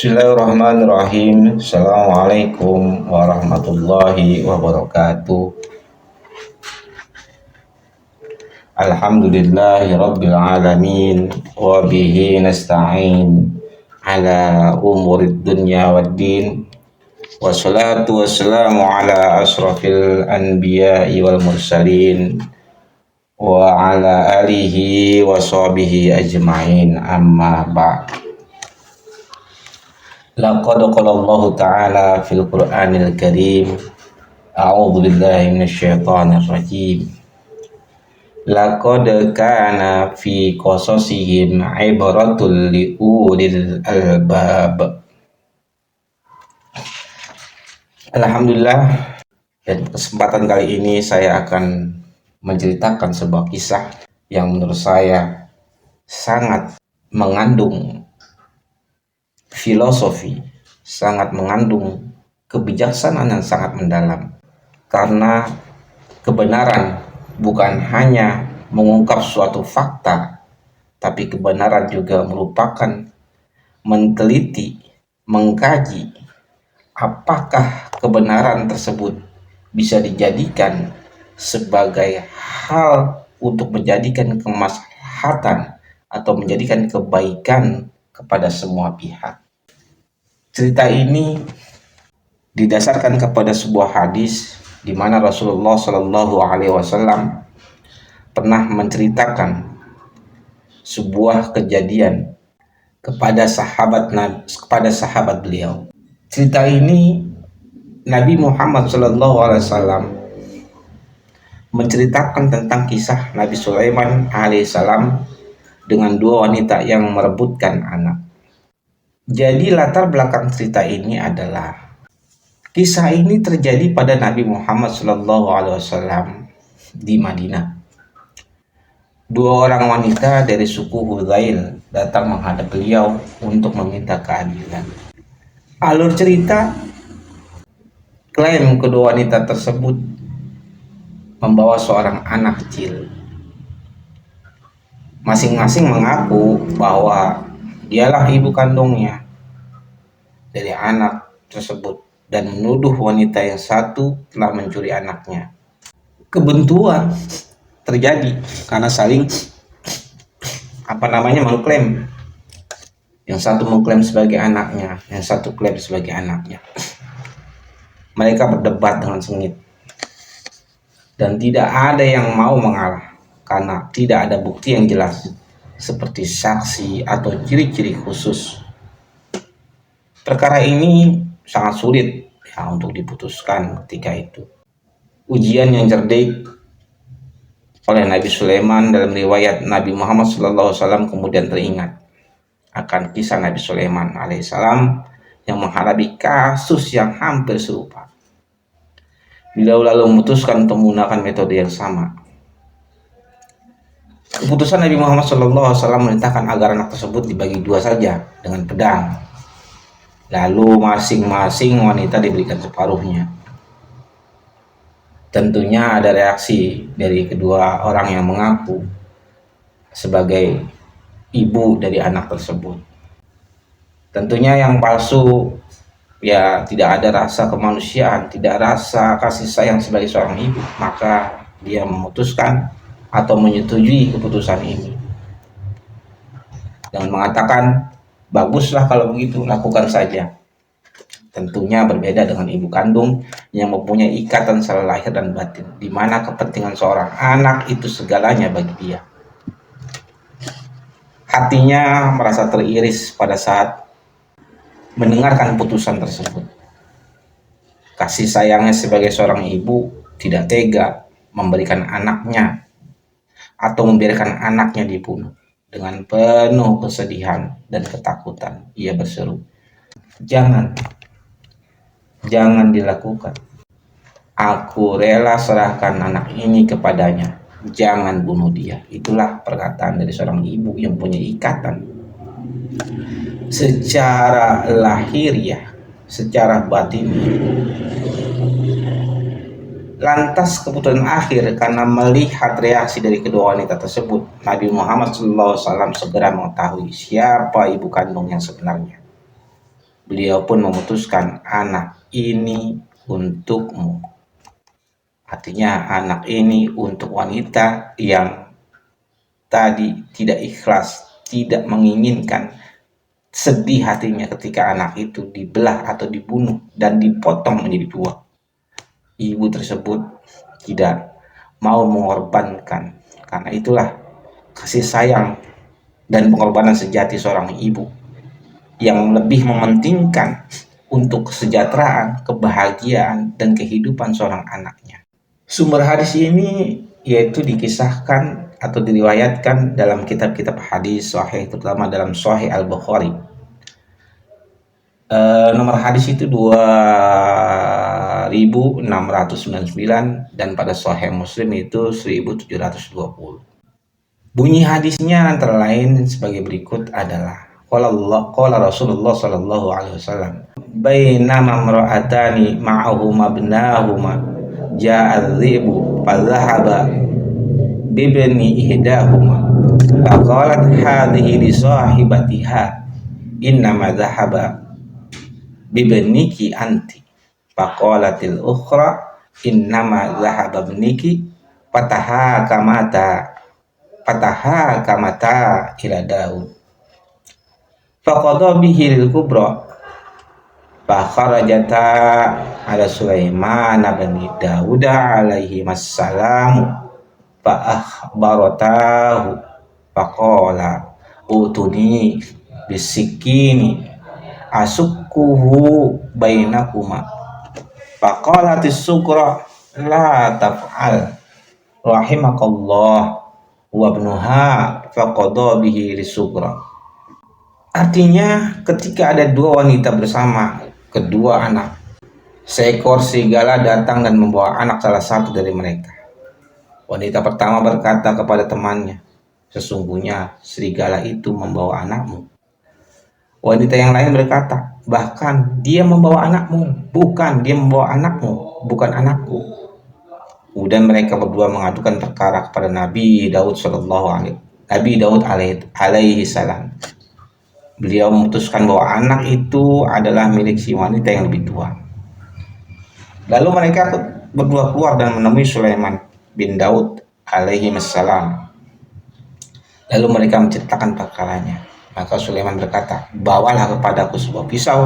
Bismillahirrahmanirrahim. Assalamualaikum warahmatullahi wabarakatuh. Alhamdulillahi rabbil alamin wa bihi nasta'in ala umurid dunya waddin. Wassalatu wassalamu ala asrafil anbiya'i wal mursalin wa ala alihi wa sahbihi ajma'in, amma ba'd. Laqad qala Allah Ta'ala fil Qur'anil Karim. A'udzu billahi minasyaitonir rajim. Laqad kana fi qasasihim ibratul liulil albab. Alhamdulillah, dan kesempatan kali ini saya akan menceritakan sebuah kisah yang menurut saya sangat mengandung filosofi, sangat mengandung kebijaksanaan yang sangat mendalam. Karena kebenaran bukan hanya mengungkap suatu fakta, tapi kebenaran juga merupakan meneliti, mengkaji apakah kebenaran tersebut bisa dijadikan sebagai hal untuk menjadikan kemaslahatan atau menjadikan kebaikan kepada semua pihak. Cerita ini didasarkan kepada sebuah hadis di mana Rasulullah Shallallahu Alaihi Wasallam pernah menceritakan sebuah kejadian kepada sahabat beliau. Cerita ini Nabi Muhammad Shallallahu Alaihi Wasallam menceritakan tentang kisah Nabi Sulaiman alaihissalam dengan dua wanita yang merebutkan anak. Jadi latar belakang cerita ini adalah kisah ini terjadi pada Nabi Muhammad SAW di Madinah. Dua orang wanita dari suku Hudzail datang menghadap beliau untuk meminta keadilan. Alur cerita, klaim kedua wanita tersebut membawa seorang anak kecil. Masing-masing mengaku bahwa dialah ibu kandungnya dari anak tersebut dan menuduh wanita yang satu telah mencuri anaknya. Kebentuan terjadi karena saling mengklaim. Yang satu mengklaim sebagai anaknya, yang satu klaim sebagai anaknya. Mereka berdebat dengan sengit dan tidak ada yang mau mengalah karena tidak ada bukti yang jelas seperti saksi atau ciri-ciri khusus. Perkara ini sangat sulit untuk diputuskan ketika itu. Ujian yang cerdik oleh Nabi Sulaiman dalam riwayat Nabi Muhammad SAW kemudian teringat akan kisah Nabi Sulaiman alaihissalam yang menghadapi kasus yang hampir serupa. Beliau lalu memutuskan untuk menggunakan metode yang sama. Keputusan Nabi Muhammad SAW memerintahkan agar anak tersebut dibagi dua saja dengan pedang. Lalu masing-masing wanita diberikan separuhnya. Tentunya ada reaksi dari kedua orang yang mengaku sebagai ibu dari anak tersebut. Tentunya yang palsu ya tidak ada rasa kemanusiaan, tidak rasa kasih sayang sebagai seorang ibu, maka dia memutuskan atau menyetujui keputusan ini dengan mengatakan, baguslah kalau begitu, lakukan saja. Tentunya berbeda dengan ibu kandung yang mempunyai ikatan secara lahir dan batin, di mana kepentingan seorang anak itu segalanya bagi dia. Hatinya merasa teriris pada saat mendengarkan putusan tersebut. Kasih sayangnya sebagai seorang ibu tidak tega memberikan anaknya atau membiarkan anaknya dibunuh. Dengan penuh kesedihan dan ketakutan, ia berseru, jangan dilakukan. Aku rela serahkan anak ini kepadanya. Jangan bunuh dia. Itulah perkataan dari seorang ibu yang punya ikatan secara lahiriah, secara batin. Lantas keputusan akhir karena melihat reaksi dari kedua wanita tersebut, Nabi Muhammad SAW segera mengetahui siapa ibu kandung yang sebenarnya. beliau pun memutuskan, anak ini untukmu. Artinya anak ini untuk wanita yang tadi tidak ikhlas, tidak menginginkan, sedih hatinya ketika anak itu dibelah atau dibunuh dan dipotong menjadi dua. Ibu tersebut tidak mau mengorbankan. Karena itulah kasih sayang dan pengorbanan sejati seorang ibu yang lebih mementingkan untuk kesejahteraan, kebahagiaan, dan kehidupan seorang anaknya. Sumber hadis ini yaitu dikisahkan atau diriwayatkan dalam kitab-kitab hadis sahih, terutama dalam Sahih Al-Bukhari. Nomor hadis itu 2699 dan pada Sahih Muslim itu 1720. Bunyi hadisnya antara lain sebagai berikut adalah qala Rasulullah sallallahu alaihi wasallam, bainama imra'atani ma'ahuma ibnahuma ja'a dhibu fadhahaba bibni ihdahuma faqalat hadhihi li sahibatiha innama dhahaba bibniki anti faqalatil ukhra innama dhahaba ibniki fatahakamata ila Daud faqadha bihi lil kubra fa kharajata ala Sulaiman bin Daud alaihi wassalam fa akhbaratahu faqala utuni bisikini asukkuhu bainakuma faqalatis sukra la taf'al rahimakallah wa ibnuha faqadha bihi lisukra. Artinya ketika ada dua wanita bersama kedua anak, seekor serigala datang dan membawa anak salah satu dari mereka. Wanita pertama berkata kepada temannya, sesungguhnya serigala itu membawa anakmu. Wanita yang lain berkata, bahkan dia membawa anakmu, bukan dia membawa anakmu, bukan anakku. Kemudian mereka berdua mengadukan perkara kepada Nabi Daud alaihi salam. Beliau memutuskan bahwa anak itu adalah milik si wanita yang lebih tua. Lalu mereka berdua keluar dan menemui Sulaiman bin Daud alaihi salam. Lalu mereka menceritakan perkaranya. Maka Sulaiman berkata, bawalah kepadaku sebuah pisau,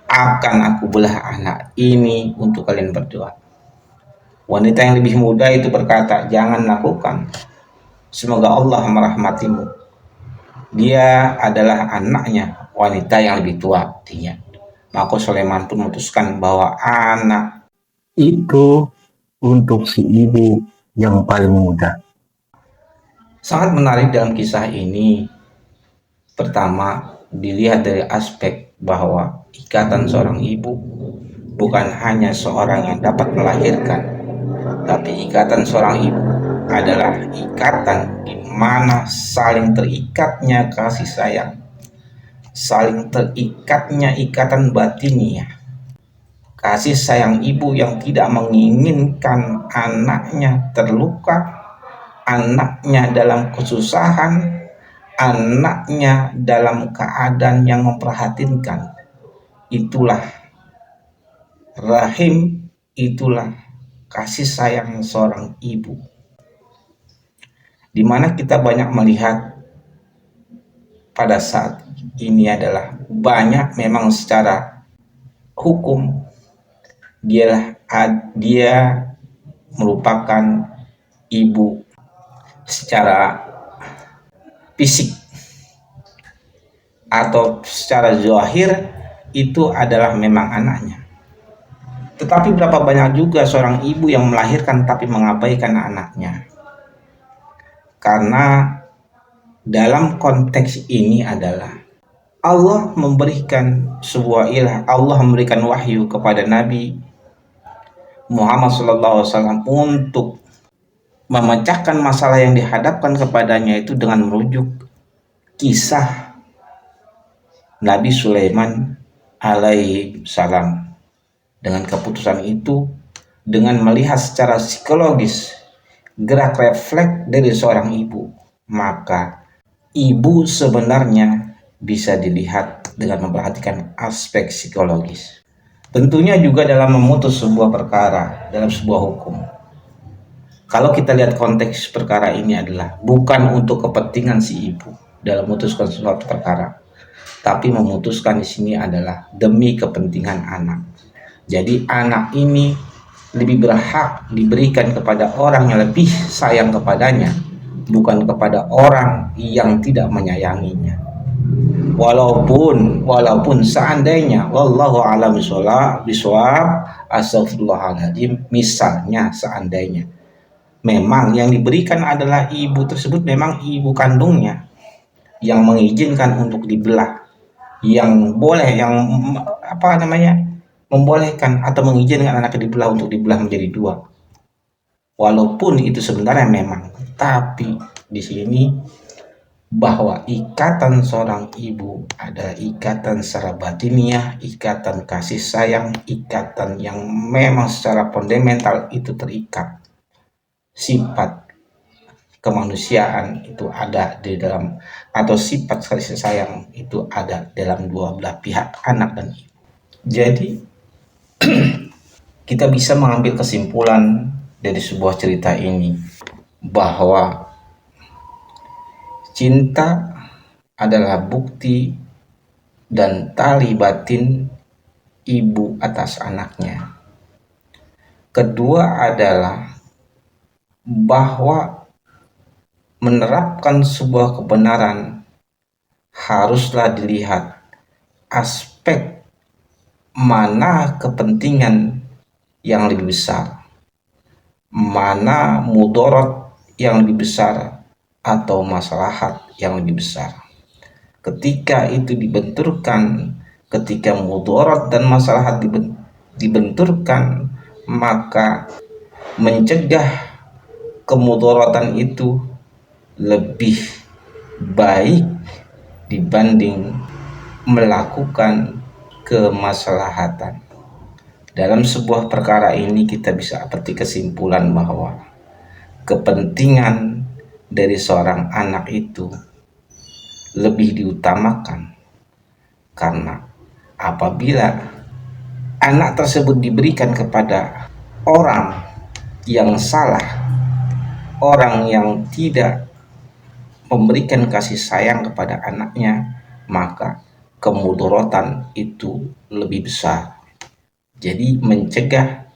akan aku belah anak ini untuk kalian berdua. Wanita yang lebih muda itu berkata, jangan lakukan, semoga Allah merahmatimu. Dia adalah anaknya wanita yang lebih tua artinya. Maka Sulaiman pun memutuskan bahwa anak itu untuk si ibu yang paling muda. Sangat menarik dalam kisah ini. Pertama, dilihat dari aspek bahwa ikatan seorang ibu bukan hanya seorang yang dapat melahirkan, tapi ikatan seorang ibu adalah ikatan di mana saling terikatnya kasih sayang, saling terikatnya ikatan batiniah. Kasih sayang ibu yang tidak menginginkan anaknya terluka, anaknya dalam kesusahan, anaknya dalam keadaan yang memprihatinkan. Itulah rahim, itulah kasih sayang seorang ibu. Di mana kita banyak melihat pada saat ini adalah banyak memang secara hukum dia merupakan ibu secara fisik atau secara zahir itu adalah memang anaknya. Tetapi berapa banyak juga seorang ibu yang melahirkan tapi mengabaikan anaknya. Karena dalam konteks ini adalah Allah memberikan sebuah Allah memberikan wahyu kepada Nabi Muhammad SAW untuk memecahkan masalah yang dihadapkan kepadanya itu dengan merujuk kisah Nabi Sulaiman alaihi salam. Dengan keputusan itu, dengan melihat secara psikologis gerak refleks dari seorang ibu, maka ibu sebenarnya bisa dilihat dengan memperhatikan aspek psikologis. Tentunya juga dalam memutus sebuah perkara, dalam sebuah hukum. Kalau kita lihat konteks perkara ini adalah bukan untuk kepentingan si ibu dalam memutuskan suatu perkara, tapi memutuskan di sini adalah demi kepentingan anak. Jadi anak ini lebih berhak diberikan kepada orang yang lebih sayang kepadanya, bukan kepada orang yang tidak menyayanginya. Walaupun seandainya wallahu a'lam bishawab, astagfirullahaladzim, misalnya seandainya memang yang diberikan adalah ibu tersebut memang ibu kandungnya yang mengizinkan untuk dibelah, yang boleh, yang membolehkan atau mengizinkan anaknya dibelah untuk dibelah menjadi dua. Walaupun itu sebenarnya memang, tapi di sini bahwa ikatan seorang ibu adalah ikatan secara batiniah, ikatan kasih sayang, ikatan yang memang secara fundamental itu terikat. Sifat kemanusiaan itu ada di dalam, atau sifat kasih sayang itu ada dalam dua belah pihak, anak dan ibu. Jadi kita bisa mengambil kesimpulan dari sebuah cerita ini bahwa cinta adalah bukti dan tali batin ibu atas anaknya. Kedua adalah bahwa menerapkan sebuah kebenaran haruslah dilihat aspek mana kepentingan yang lebih besar, mana mudarat yang lebih besar atau maslahat yang lebih besar. Ketika itu dibenturkan, ketika mudarat dan maslahat dibenturkan, maka mencegah kemudaratan itu lebih baik dibanding melakukan kemaslahatan. Dalam sebuah perkara ini kita bisa petik kesimpulan bahwa kepentingan dari seorang anak itu lebih diutamakan, karena apabila anak tersebut diberikan kepada orang yang salah, orang yang tidak memberikan kasih sayang kepada anaknya, maka kemudaratan itu lebih besar. Jadi mencegah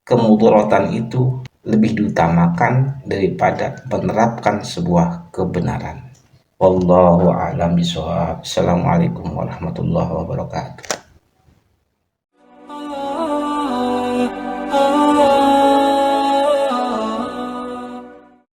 kemudaratan itu lebih diutamakan daripada menerapkan sebuah kebenaran. Wallahu a'lam bishawab. Assalamualaikum warahmatullahi wabarakatuh.